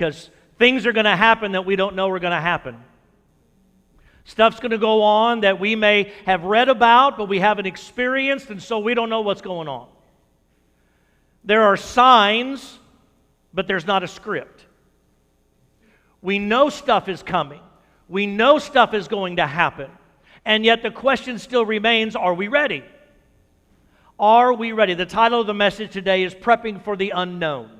Because things are going to happen that we don't know are going to happen. Stuff's going to go on that we may have read about, but we haven't experienced, and so we don't know what's going on. There are signs, but there's not a script. We know stuff is coming. We know stuff is going to happen. And yet the question still remains, are we ready? Are we ready? The title of the message today is Prepping for the Unknown.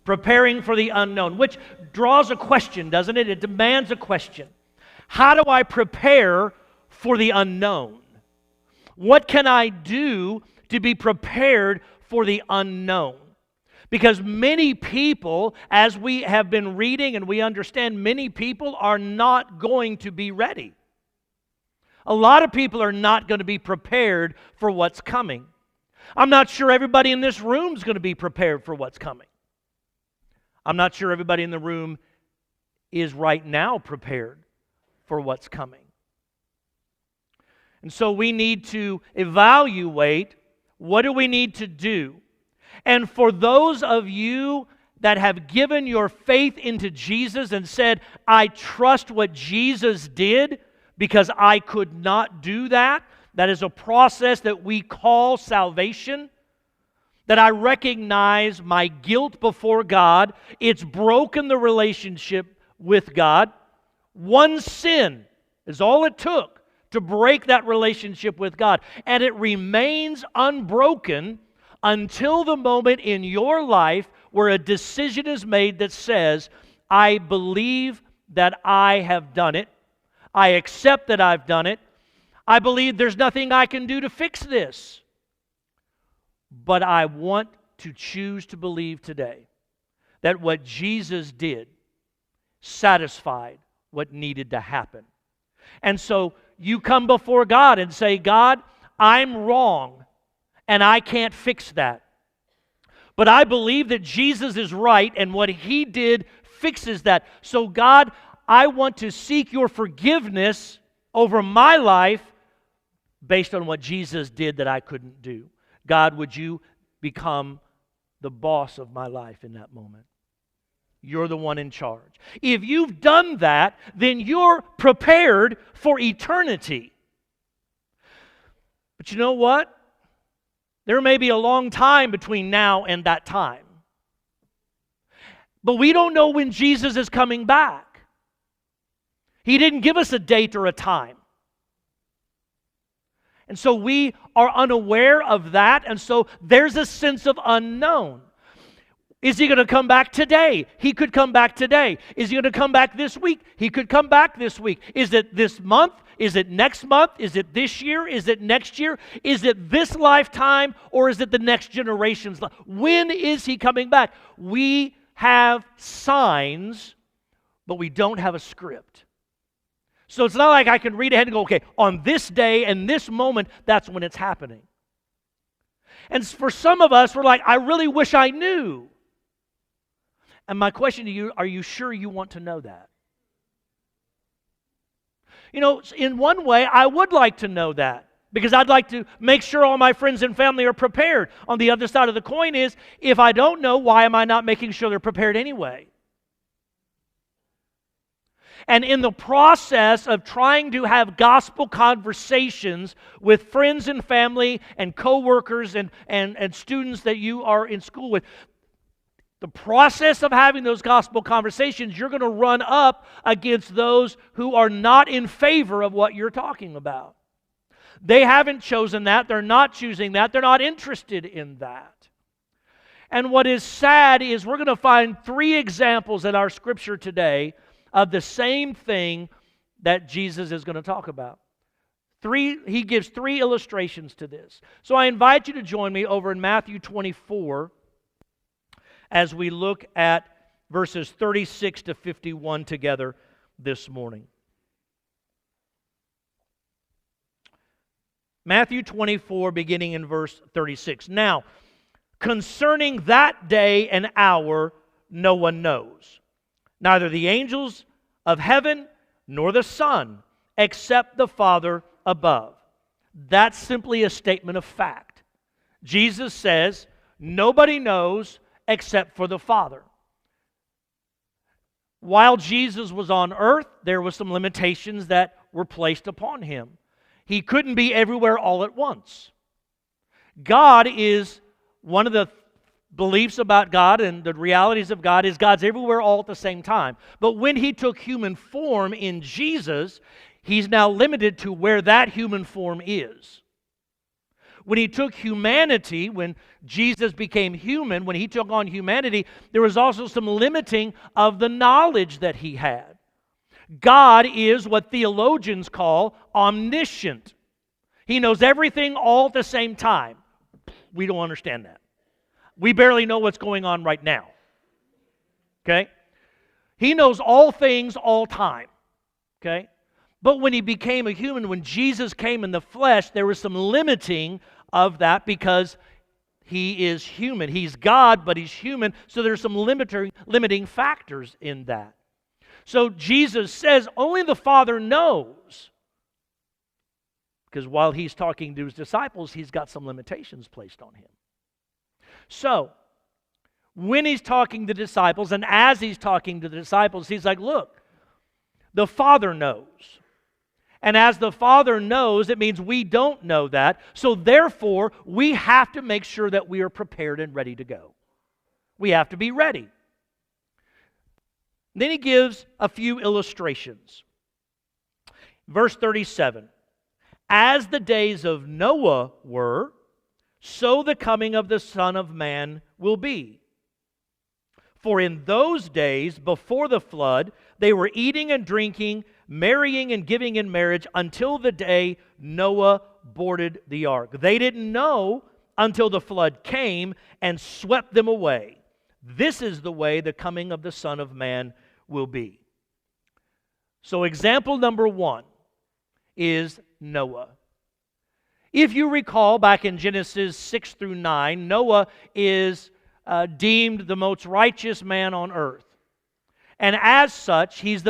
Preparing for the unknown, which draws a question, doesn't it? It demands a question. How do I prepare for the unknown? What can I do to be prepared for the unknown? Because many people, as we have been reading and we understand, many people are not going to be ready. A lot of people are not going to be prepared for what's coming. I'm not sure everybody in this room is going to be prepared for what's coming. I'm not sure everybody in the room is right now prepared for what's coming. And so we need to evaluate, what do we need to do? And for those of you that have given your faith into Jesus and said, I trust what Jesus did because I could not do that, that is a process that we call salvation, that I recognize my guilt before God. It's broken the relationship with God. One sin is all it took to break that relationship with God. And it remains unbroken until the moment in your life where a decision is made that says, I believe that I have done it. I accept that I've done it. I believe there's nothing I can do to fix this. But I want to choose to believe today that what Jesus did satisfied what needed to happen. And so you come before God and say, God, I'm wrong and I can't fix that. But I believe that Jesus is right and what He did fixes that. So God, I want to seek your forgiveness over my life based on what Jesus did that I couldn't do. God, would you become the boss of my life in that moment? You're the one in charge. If you've done that, then you're prepared for eternity. But you know what? There may be a long time between now and that time. But we don't know when Jesus is coming back. He didn't give us a date or a time. And so we are unaware of that, and so there's a sense of unknown. Is He going to come back today? He could come back today. Is He going to come back this week? He could come back this week. Is it this month? Is it next month? Is it this year? Is it next year? Is it this lifetime? Or is it the next generation's life? When is He coming back? We have signs, but we don't have a script. So it's not like I can read ahead and go, okay, on this day and this moment, that's when it's happening. And for some of us, we're like, I really wish I knew. And my question to you, are you sure you want to know that? You know, in one way, I would like to know that because I'd like to make sure all my friends and family are prepared. On the other side of the coin is, if I don't know, why am I not making sure they're prepared anyway? And in the process of trying to have gospel conversations with friends and family and coworkers and students that you are in school with, the process of having those gospel conversations, you're going to run up against those who are not in favor of what you're talking about. They haven't chosen that. They're not choosing that. They're not interested in that. And what is sad is we're going to find 3 examples in our scripture today of the same thing that Jesus is going to talk about. He gives 3 illustrations to this. So I invite you to join me over in Matthew 24 as we look at verses 36 to 51 together this morning. Matthew 24, beginning in verse 36. Now, concerning that day and hour, no one knows, neither the angels of heaven nor the Son, except the Father above. That's simply a statement of fact. Jesus says, nobody knows except for the Father. While Jesus was on earth, there were some limitations that were placed upon him. He couldn't be everywhere all at once. God is, one of the beliefs about God and the realities of God is God's everywhere all at the same time. But when he took human form in Jesus, he's now limited to where that human form is. When he took humanity, when Jesus became human, when he took on humanity, there was also some limiting of the knowledge that he had. God is what theologians call omniscient. He knows everything all at the same time. We don't understand that. We barely know what's going on right now. Okay? He knows all things all time. Okay? But when he became a human, when Jesus came in the flesh, there was some limiting of that because he is human. He's God, but he's human, so there's some limiting factors in that. So Jesus says only the Father knows, because while he's talking to his disciples, he's got some limitations placed on him. So, when he's talking to the disciples, and as he's talking to the disciples, he's like, look, the Father knows. And as the Father knows, it means we don't know that. So therefore, we have to make sure that we are prepared and ready to go. We have to be ready. Then he gives a few illustrations. Verse 37, as the days of Noah were, so the coming of the Son of Man will be. For in those days before the flood, they were eating and drinking, marrying and giving in marriage until the day Noah boarded the ark. They didn't know until the flood came and swept them away. This is the way the coming of the Son of Man will be. So example number one is Noah. If you recall, back in Genesis 6 through 9, Noah is deemed the most righteous man on earth. And as such, he's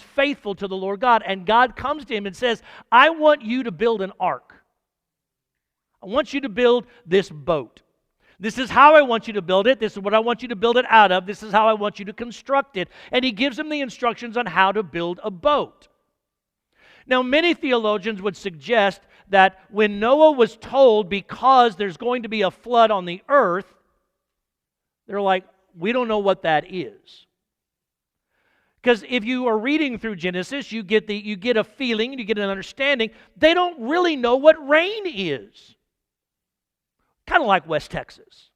faithful to the Lord God. And God comes to him and says, I want you to build an ark. I want you to build this boat. This is how I want you to build it. This is what I want you to build it out of. This is how I want you to construct it. And he gives him the instructions on how to build a boat. Now, many theologians would suggest that when Noah was told, because there's going to be a flood on the earth, they're like, we don't know what that is. Because if you are reading through Genesis, you get a feeling, you get an understanding, they don't really know what rain is. Kind of like West Texas.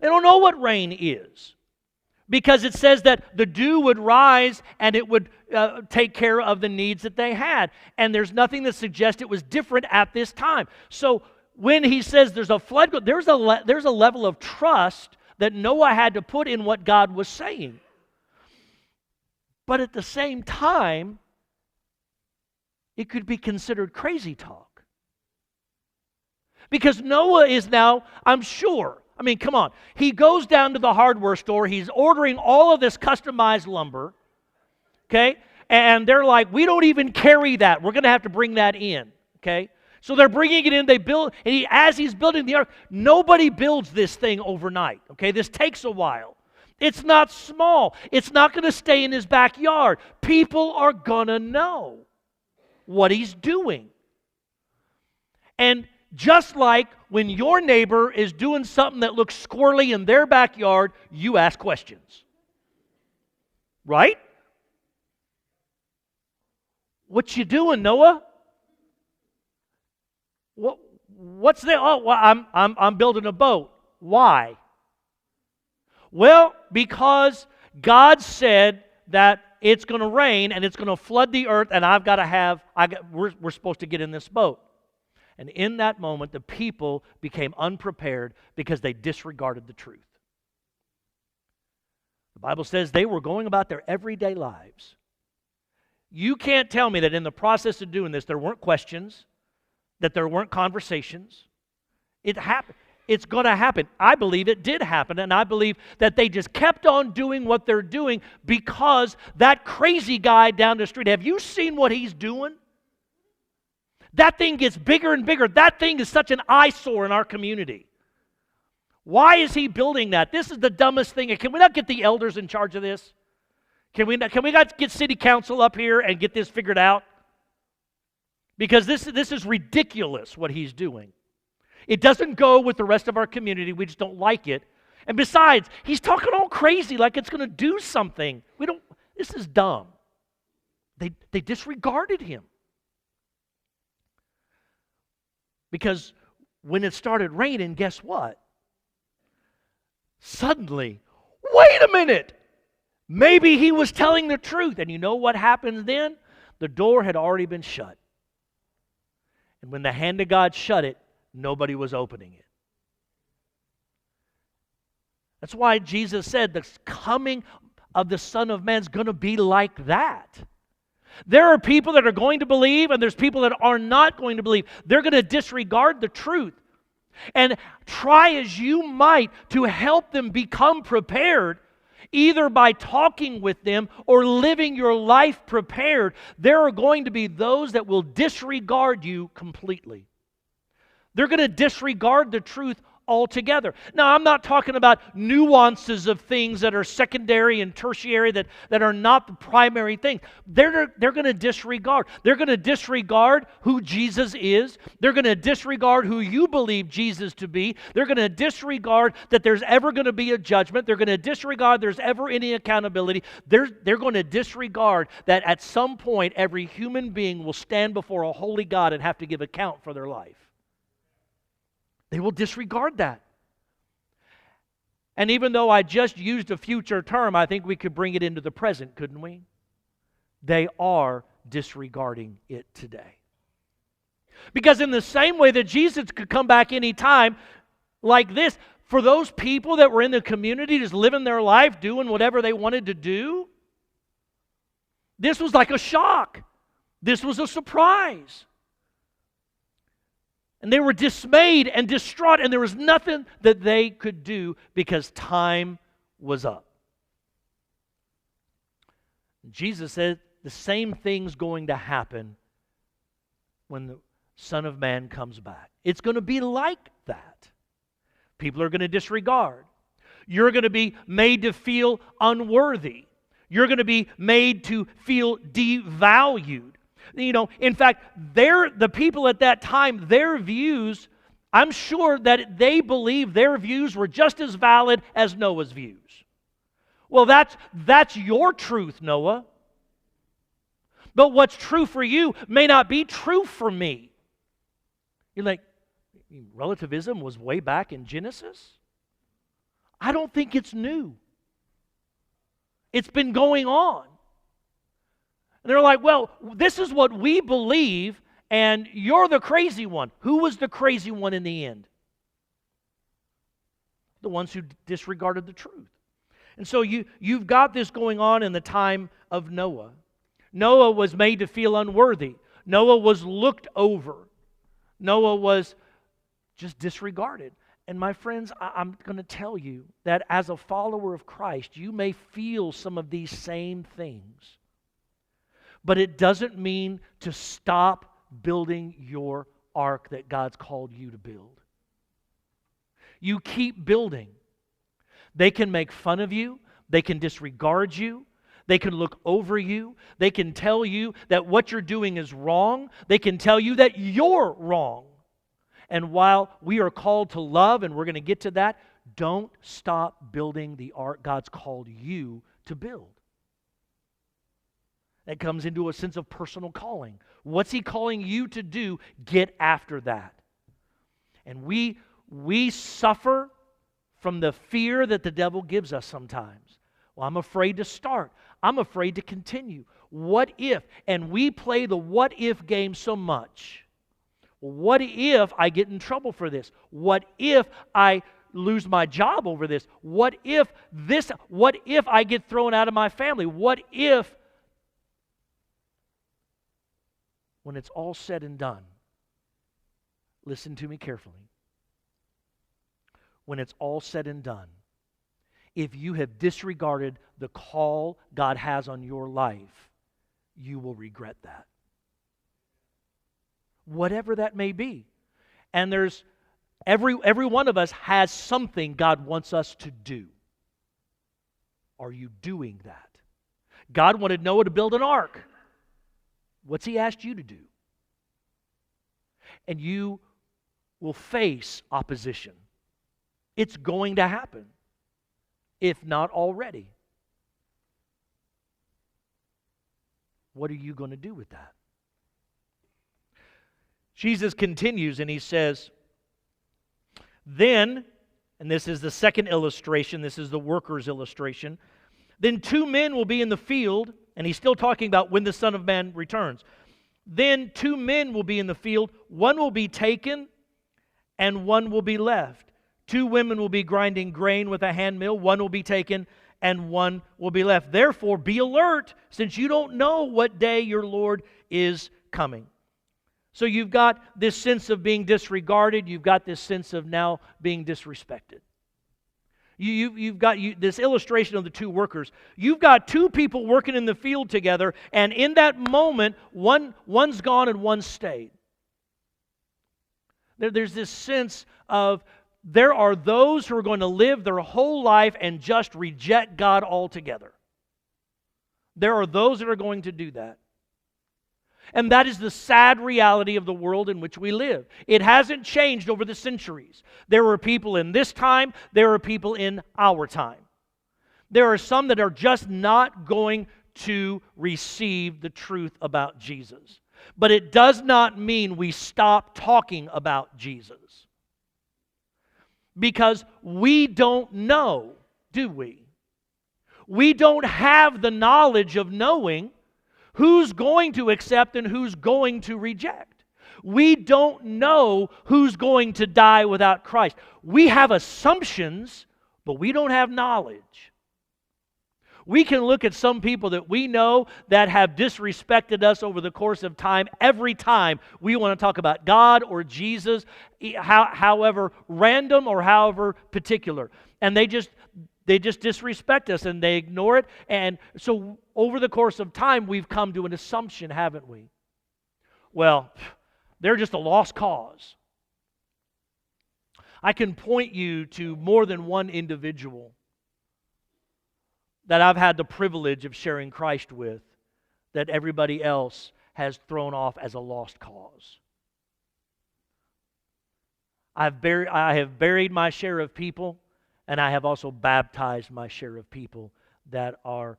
They don't know what rain is. Because it says that the dew would rise and it would take care of the needs that they had. And there's nothing that suggests it was different at this time. So when he says there's a flood, there's a level of trust that Noah had to put in what God was saying. But at the same time, it could be considered crazy talk. Because Noah is now, I'm sure, I mean, come on. He goes down to the hardware store. He's ordering all of this customized lumber, okay? And they're like, we don't even carry that. We're going to have to bring that in, okay? So they're bringing it in. They build, and as he's building the ark, nobody builds this thing overnight, okay? This takes a while. It's not small. It's not going to stay in his backyard. People are going to know what he's doing. And just like when your neighbor is doing something that looks squirrely in their backyard, you ask questions. Right? What you doing, Noah? What's there? Oh, well, I'm building a boat. Why? Well, because God said that it's going to rain and it's going to flood the earth, and we're supposed to get in this boat. And in that moment, the people became unprepared because they disregarded the truth. The Bible says they were going about their everyday lives. You can't tell me that in the process of doing this, there weren't questions, that there weren't conversations. It happened. It's going to happen. I believe it did happen, and I believe that they just kept on doing what they're doing because that crazy guy down the street, have you seen what he's doing? That thing gets bigger and bigger. That thing is such an eyesore in our community. Why is he building that? This is the dumbest thing. Can we not get the elders in charge of this? Can we not get city council up here and get this figured out? Because this is ridiculous what he's doing. It doesn't go with the rest of our community. We just don't like it. And besides, he's talking all crazy like it's going to do something. This is dumb. They disregarded him. Because when it started raining, guess what? Suddenly, wait a minute! Maybe he was telling the truth. And you know what happens then? The door had already been shut. And when the hand of God shut it, nobody was opening it. That's why Jesus said the coming of the Son of Man is going to be like that. There are people that are going to believe, and there's people that are not going to believe. They're going to disregard the truth. And try as you might to help them become prepared, either by talking with them or living your life prepared, there are going to be those that will disregard you completely. They're going to disregard the truth altogether. Now, I'm not talking about nuances of things that are secondary and tertiary that are not the primary thing. They're going to disregard. They're going to disregard who Jesus is. They're going to disregard who you believe Jesus to be. They're going to disregard that there's ever going to be a judgment. They're going to disregard there's ever any accountability. They're going to disregard that at some point every human being will stand before a holy God and have to give account for their life. They will disregard that. And even though I just used a future term, I think we could bring it into the present, couldn't we? They are disregarding it today. Because in the same way that Jesus could come back any time like this, for those people that were in the community just living their life, doing whatever they wanted to do, this was like a shock. This was a surprise. And they were dismayed and distraught, and there was nothing that they could do because time was up. Jesus said the same thing's going to happen when the Son of Man comes back. It's going to be like that. People are going to disregard. You're going to be made to feel unworthy. You're going to be made to feel devalued. You know, in fact, the people at that time, their views, I'm sure that they believed their views were just as valid as Noah's views. Well, that's your truth, Noah. But what's true for you may not be true for me. You're like, relativism was way back in Genesis? I don't think it's new. It's been going on. And they're like, well, this is what we believe, and you're the crazy one. Who was the crazy one in the end? The ones who disregarded the truth. And so you've got this going on in the time of Noah. Noah was made to feel unworthy. Noah was looked over. Noah was just disregarded. And my friends, I'm going to tell you that as a follower of Christ, you may feel some of these same things. But it doesn't mean to stop building your ark that God's called you to build. You keep building. They can make fun of you. They can disregard you. They can look over you. They can tell you that what you're doing is wrong. They can tell you that you're wrong. And while we are called to love, and we're going to get to that, don't stop building the ark God's called you to build. That comes into a sense of personal calling. What's He calling you to do? Get after that. And we suffer from the fear that the devil gives us sometimes. Well, I'm afraid to start. I'm afraid to continue. What if? And we play the what if game so much. Well, what if I get in trouble for this? What if I lose my job over this? What if I get thrown out of my family? What if? When it's all said and done, listen to me carefully. When it's all said and done, if you have disregarded the call God has on your life, you will regret that. Whatever that may be. And there's Every one of us has something God wants us to do. Are you doing that? God wanted Noah to build an ark. What's He asked you to do? And you will face opposition. It's going to happen, if not already. What are you going to do with that? Jesus continues and He says, then, and this is the second illustration, this is the worker's illustration, then 2 men will be in the field, and He's still talking about when the Son of Man returns. Then 2 men will be in the field, one will be taken and one will be left. 2 women will be grinding grain with a handmill, one will be taken and one will be left. Therefore, be alert, since you don't know what day your Lord is coming. So you've got this sense of being disregarded, you've got this sense of now being disrespected. You've got this illustration of the 2 workers. You've got 2 people working in the field together, and in that moment, one's gone and one stayed. There's this sense of there are those who are going to live their whole life and just reject God altogether. There are those that are going to do that. And that is the sad reality of the world in which we live. It hasn't changed over the centuries. There were people in this time, there are people in our time. There are some that are just not going to receive the truth about Jesus. But it does not mean we stop talking about Jesus. Because we don't know, do we? We don't have the knowledge of knowing who's going to accept and who's going to reject. We don't know who's going to die without Christ. We have assumptions, but we don't have knowledge. We can look at some people that we know that have disrespected us over the course of time. Every time we want to talk about God or Jesus, however random or however particular. And they just disrespect us and they ignore it. And so over the course of time, we've come to an assumption, haven't we? Well, they're just a lost cause. I can point you to more than one individual that I've had the privilege of sharing Christ with that everybody else has thrown off as a lost cause. I have buried my share of people, and I have also baptized my share of people that are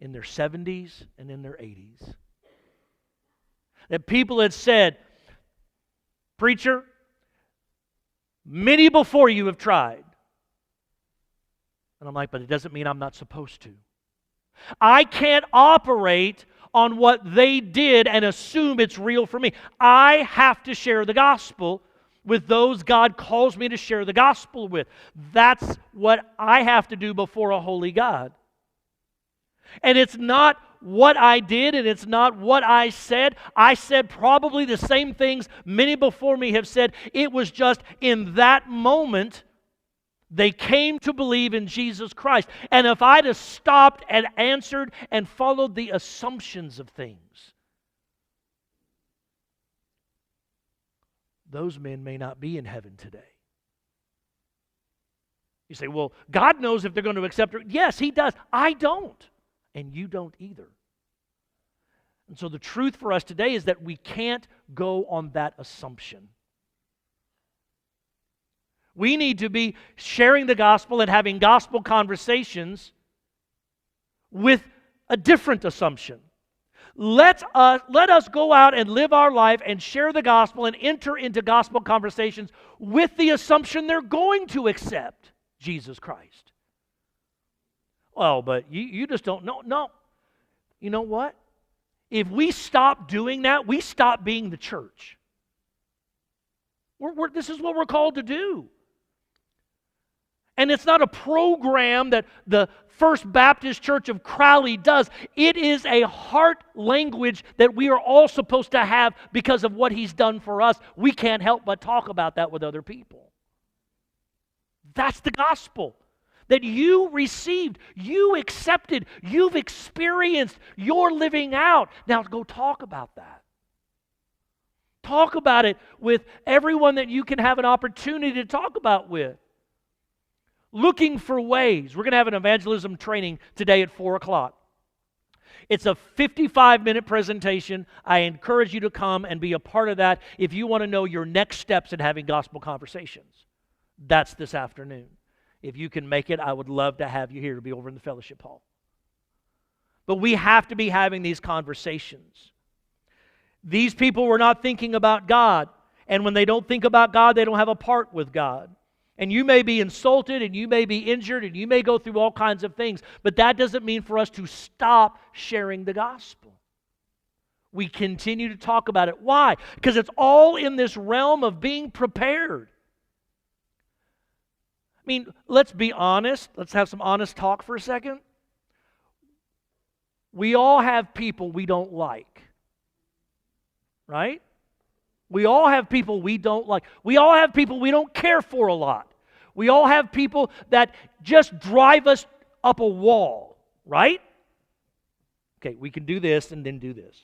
in their 70s and in their 80s. That people had said, "Preacher, many before you have tried." And I'm like, but it doesn't mean I'm not supposed to. I can't operate on what they did and assume it's real for me. I have to share the gospel with those God calls me to share the gospel with. That's what I have to do before a holy God. And it's not what I did and it's not what I said. I said probably the same things many before me have said. It was just in that moment they came to believe in Jesus Christ. And if I'd have stopped and answered and followed the assumptions of things, those men may not be in heaven today. You say, well, God knows if they're going to accept it. Yes, He does. I don't. And you don't either. And so the truth for us today is that we can't go on that assumption. We need to be sharing the gospel and having gospel conversations with a different assumption. Let us go out and live our life and share the gospel and enter into gospel conversations with the assumption they're going to accept Jesus Christ. Well, but you just don't know. No. You know what? If we stop doing that, we stop being the church. This is what we're called to do. And it's not a program that the First Baptist Church of Crowley does. It is a heart language that we are all supposed to have because of what He's done for us. We can't help but talk about that with other people. That's the gospel that you received, you accepted, you've experienced, you're living out. Now go talk about that. Talk about it with everyone that you can have an opportunity to talk about with. Looking for ways. We're going to have an evangelism training today at 4 o'clock. It's a 55-minute presentation. I encourage you to come and be a part of that if you want to know your next steps in having gospel conversations. That's this afternoon. If you can make it, I would love to have you here to be over in the fellowship hall. But we have to be having these conversations. These people were not thinking about God. And when they don't think about God, they don't have a part with God. And you may be insulted, and you may be injured, and you may go through all kinds of things. But that doesn't mean for us to stop sharing the gospel. We continue to talk about it. Why? Because it's all in this realm of being prepared. I mean, let's be honest. Let's have some honest talk for a second. We all have people we don't like. Right? We all have people we don't like. We all have people we don't care for a lot. We all have people that just drive us up a wall, right? Okay, we can do this and then do this.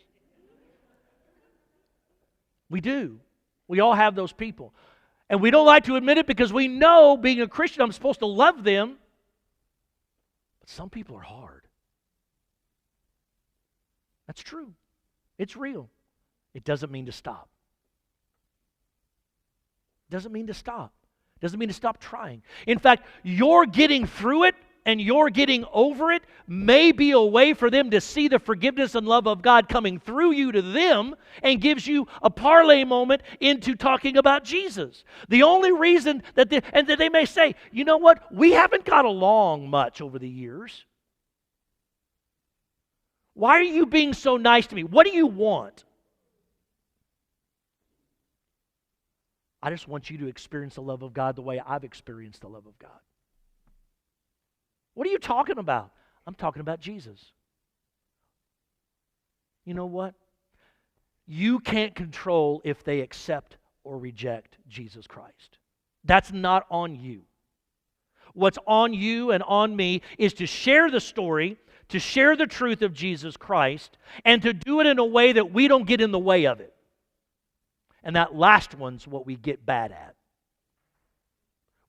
We do. We all have those people. And we don't like to admit it because we know, being a Christian, I'm supposed to love them. But some people are hard. That's true. It's real. It doesn't mean to stop. Doesn't mean to stop. Doesn't mean to stop trying. In fact, your getting through it and your getting over it may be a way for them to see the forgiveness and love of God coming through you to them and gives you a parlay moment into talking about Jesus. The only reason that they may say, you know what, we haven't got along much over the years. Why are you being so nice to me? What do you want? I just want you to experience the love of God the way I've experienced the love of God. What are you talking about? I'm talking about Jesus. You know what? You can't control if they accept or reject Jesus Christ. That's not on you. What's on you and on me is to share the story, to share the truth of Jesus Christ, and to do it in a way that we don't get in the way of it. And that last one's what we get bad at.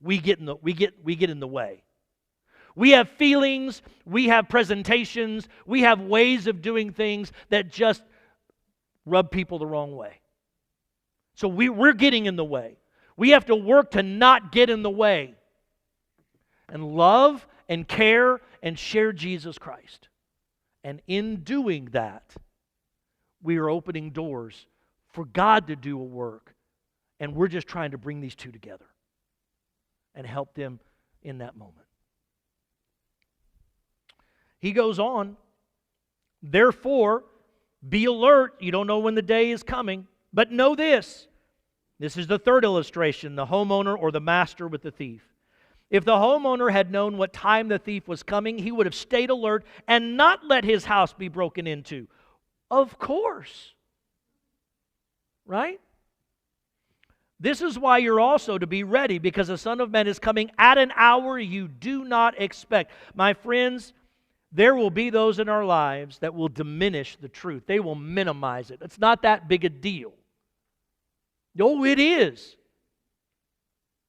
We get in the way. We have feelings, we have presentations, we have ways of doing things that just rub people the wrong way. So we're getting in the way. We have to work to not get in the way and love and care and share Jesus Christ. And in doing that, we are opening doors for God to do a work, and we're just trying to bring these two together and help them in that moment. He goes on, therefore, be alert. You don't know when the day is coming, but know this. This is the third illustration, the homeowner or the master with the thief. If the homeowner had known what time the thief was coming, he would have stayed alert and not let his house be broken into. Of course. Right? This is why you're also to be ready, because the Son of Man is coming at an hour you do not expect. My friends, there will be those in our lives that will diminish the truth. They will minimize it. It's not that big a deal. No, it is.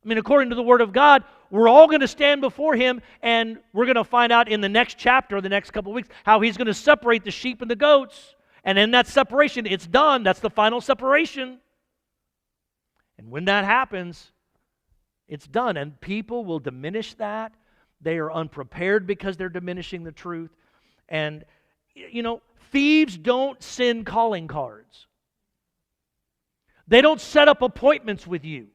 I mean, according to the Word of God, we're all going to stand before Him, and we're going to find out in the next chapter, the next couple of weeks, how He's going to separate the sheep and the goats. And in that separation, it's done. That's the final separation. And when that happens, it's done. And people will diminish that. They are unprepared because they're diminishing the truth. And, you know, thieves don't send calling cards. They don't set up appointments with you.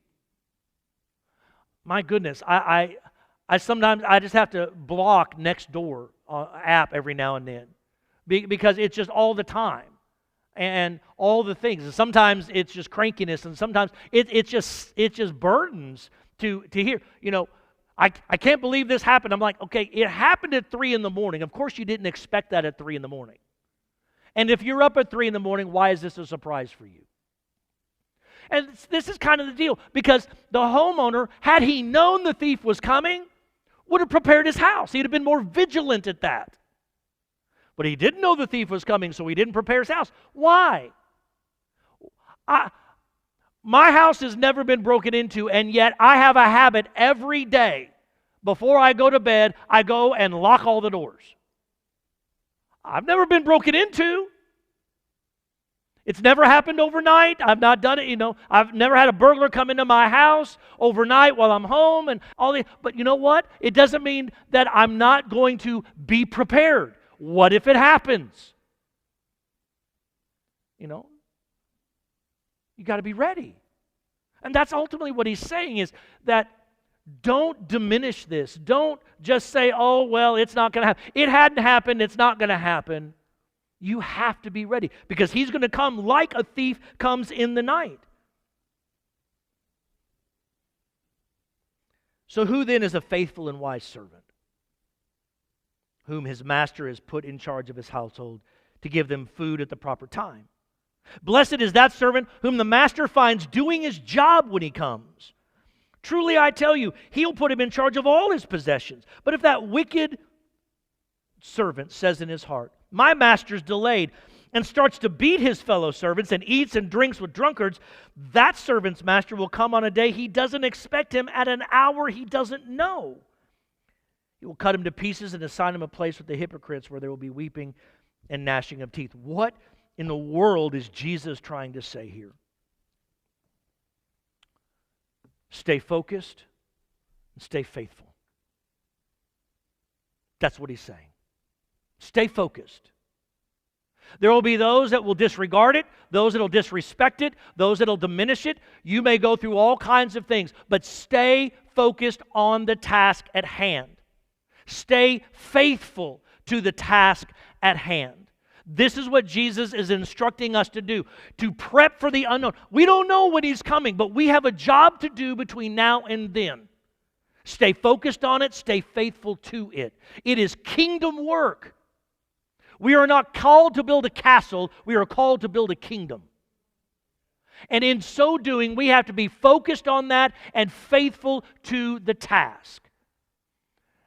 My goodness, I sometimes just have to block Nextdoor app every now and then. Because it's just all the time and all the things. And sometimes it's just crankiness, and sometimes it just burdens to hear. You know, I can't believe this happened. I'm like, okay, it happened at 3 in the morning. Of course you didn't expect that at 3 in the morning. And if you're up at 3 in the morning, why is this a surprise for you? And this is kind of the deal, because the homeowner, had he known the thief was coming, would have prepared his house. He'd have been more vigilant at that. But he didn't know the thief was coming, so he didn't prepare his house. Why? My house has never been broken into, and yet I have a habit every day. Before I go to bed, I go and lock all the doors. I've never been broken into. It's never happened overnight. I've not done it, I've never had a burglar come into my house overnight while I'm home and all that. But you know what? It doesn't mean that I'm not going to be prepared. What if it happens? You got to be ready. And that's ultimately what he's saying, is that don't diminish this. Don't just say, oh, well, it's not going to happen. It hadn't happened. It's not going to happen. You have to be ready, because he's going to come like a thief comes in the night. So who then is a faithful and wise servant, whom his master has put in charge of his household to give them food at the proper time? Blessed is that servant whom the master finds doing his job when he comes. Truly I tell you, he'll put him in charge of all his possessions. But if that wicked servant says in his heart, my master's delayed, and starts to beat his fellow servants and eats and drinks with drunkards, that servant's master will come on a day he doesn't expect him, at an hour he doesn't know. He will cut him to pieces and assign him a place with the hypocrites, where there will be weeping and gnashing of teeth. What in the world is Jesus trying to say here? Stay focused and stay faithful. That's what he's saying. Stay focused. There will be those that will disregard it, those that will disrespect it, those that will diminish it. You may go through all kinds of things, but stay focused on the task at hand. Stay faithful to the task at hand. This is what Jesus is instructing us to do, to prep for the unknown. We don't know when he's coming, but we have a job to do between now and then. Stay focused on it, stay faithful to it. It is kingdom work. We are not called to build a castle, we are called to build a kingdom. And in so doing, we have to be focused on that and faithful to the task.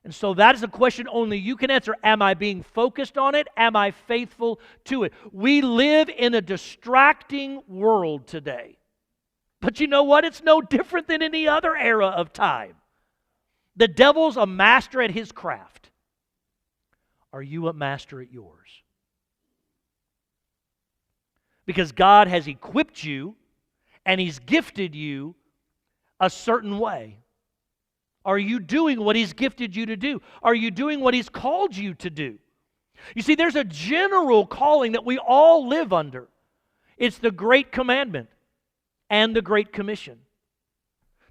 And so that is a question only you can answer. Am I being focused on it? Am I faithful to it? We live in a distracting world today. But you know what? It's no different than any other era of time. The devil's a master at his craft. Are you a master at yours? Because God has equipped you and he's gifted you a certain way. Are you doing what he's gifted you to do? Are you doing what he's called you to do? You see, there's a general calling that we all live under. It's the Great Commandment and the Great Commission.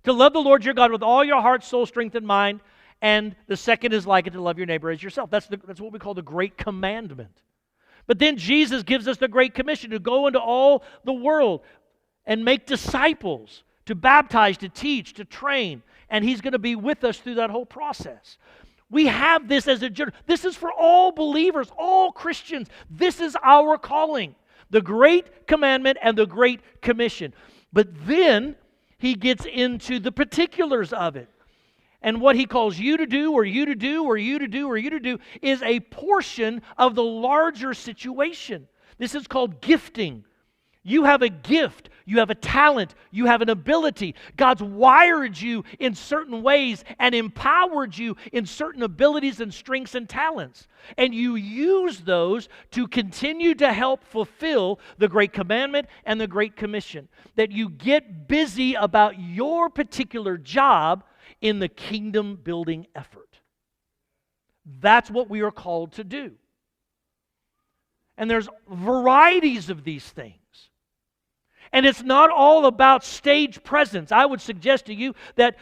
To love the Lord your God with all your heart, soul, strength, and mind. And the second is like it, to love your neighbor as yourself. That's what we call the Great Commandment. But then Jesus gives us the Great Commission to go into all the world and make disciples, to baptize, to teach, to train. And he's going to be with us through that whole process. We have this as a journey. This is for all believers, all Christians. This is our calling. The Great Commandment and the Great Commission. But then he gets into the particulars of it. And what he calls you to do, or you to do, or you to do, or you to do, is a portion of the larger situation. This is called gifting. You have a gift, you have a talent, you have an ability. God's wired you in certain ways and empowered you in certain abilities and strengths and talents. And you use those to continue to help fulfill the Great Commandment and the Great Commission. That you get busy about your particular job in the kingdom building effort. That's what we are called to do. And there's varieties of these things. And it's not all about stage presence. I would suggest to you that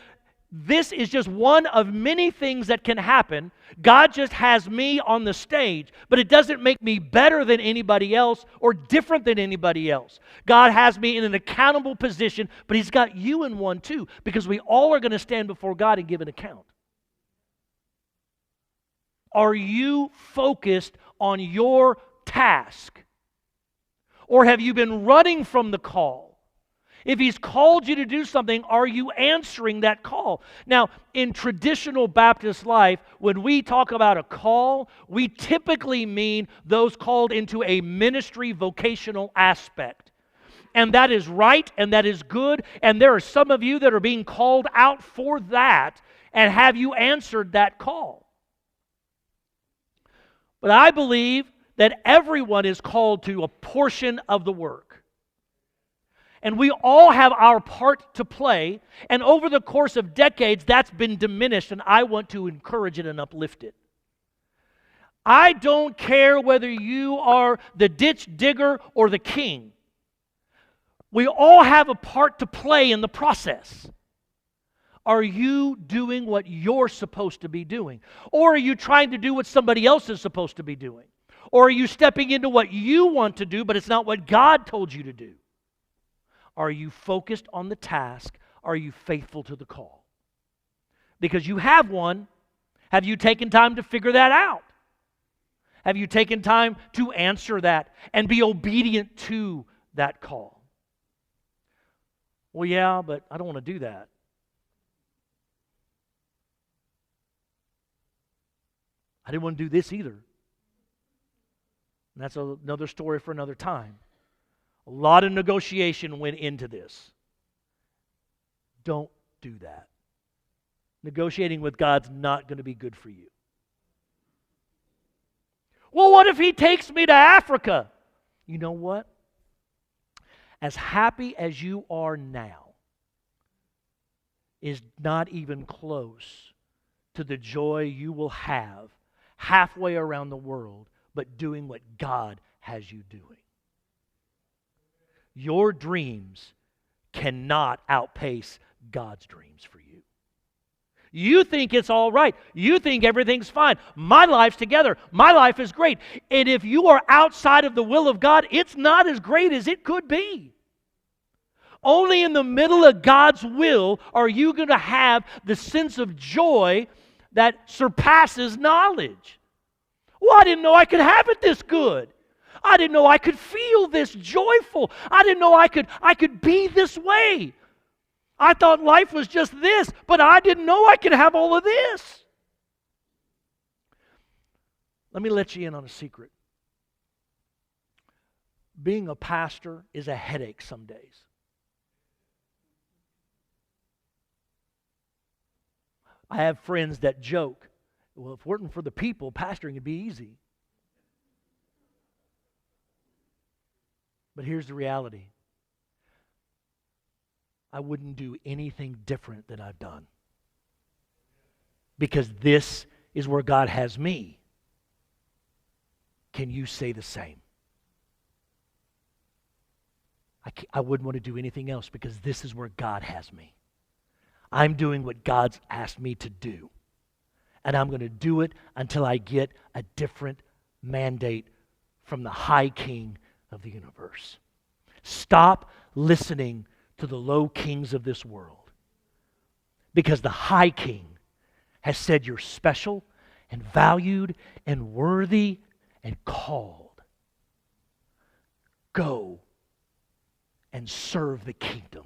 this is just one of many things that can happen. God just has me on the stage, but it doesn't make me better than anybody else or different than anybody else. God has me in an accountable position, but he's got you in one too, because we all are going to stand before God and give an account. Are you focused on your task? Or have you been running from the call? If he's called you to do something, are you answering that call? Now, in traditional Baptist life, when we talk about a call, we typically mean those called into a ministry vocational aspect. and that is right, and that is good, and there are some of you that are being called out for that, and have you answered that call? But I believe that everyone is called to a portion of the work. And we all have our part to play, and over the course of decades, that's been diminished, and I want to encourage it and uplift it. I don't care whether you are the ditch digger or the king. We all have a part to play in the process. Are you doing what you're supposed to be doing? Or are you trying to do what somebody else is supposed to be doing? Or are you stepping into what you want to do, but it's not what God told you to do? Are you focused on the task? Are you faithful to the call? Because you have one. Have you taken time to figure that out? Have you taken time to answer that and be obedient to that call? Well, yeah, but I don't want to do that. I didn't want to do this either. And that's another story for another time. A lot of negotiation went into this. Don't do that. Negotiating with God's not going to be good for you. Well, what if He takes me to Africa? You know what? As happy as you are now is not even close to the joy you will have halfway around the world, but doing what God has you doing. Your dreams cannot outpace God's dreams for you. You think it's all right. You think everything's fine. My life's together. My life is great. And if you are outside of the will of God, it's not as great as it could be. Only in the middle of God's will are you going to have the sense of joy that surpasses knowledge. Well, I didn't know I could have it this good. I didn't know I could feel this joyful. I didn't know I could be this way. I thought life was just this, but I didn't know I could have all of this. Let me let you in on a secret. Being a pastor is a headache some days. I have friends that joke, well, if it weren't for the people, pastoring would be easy. But here's the reality. I wouldn't do anything different than I've done. Because this is where God has me. Can you say the same? I wouldn't want to do anything else because this is where God has me. I'm doing what God's asked me to do. And I'm going to do it until I get a different mandate from the high king of the universe. Stop listening to the low kings of this world. Because the high king has said you're special and valued and worthy and called. Go and serve the kingdom.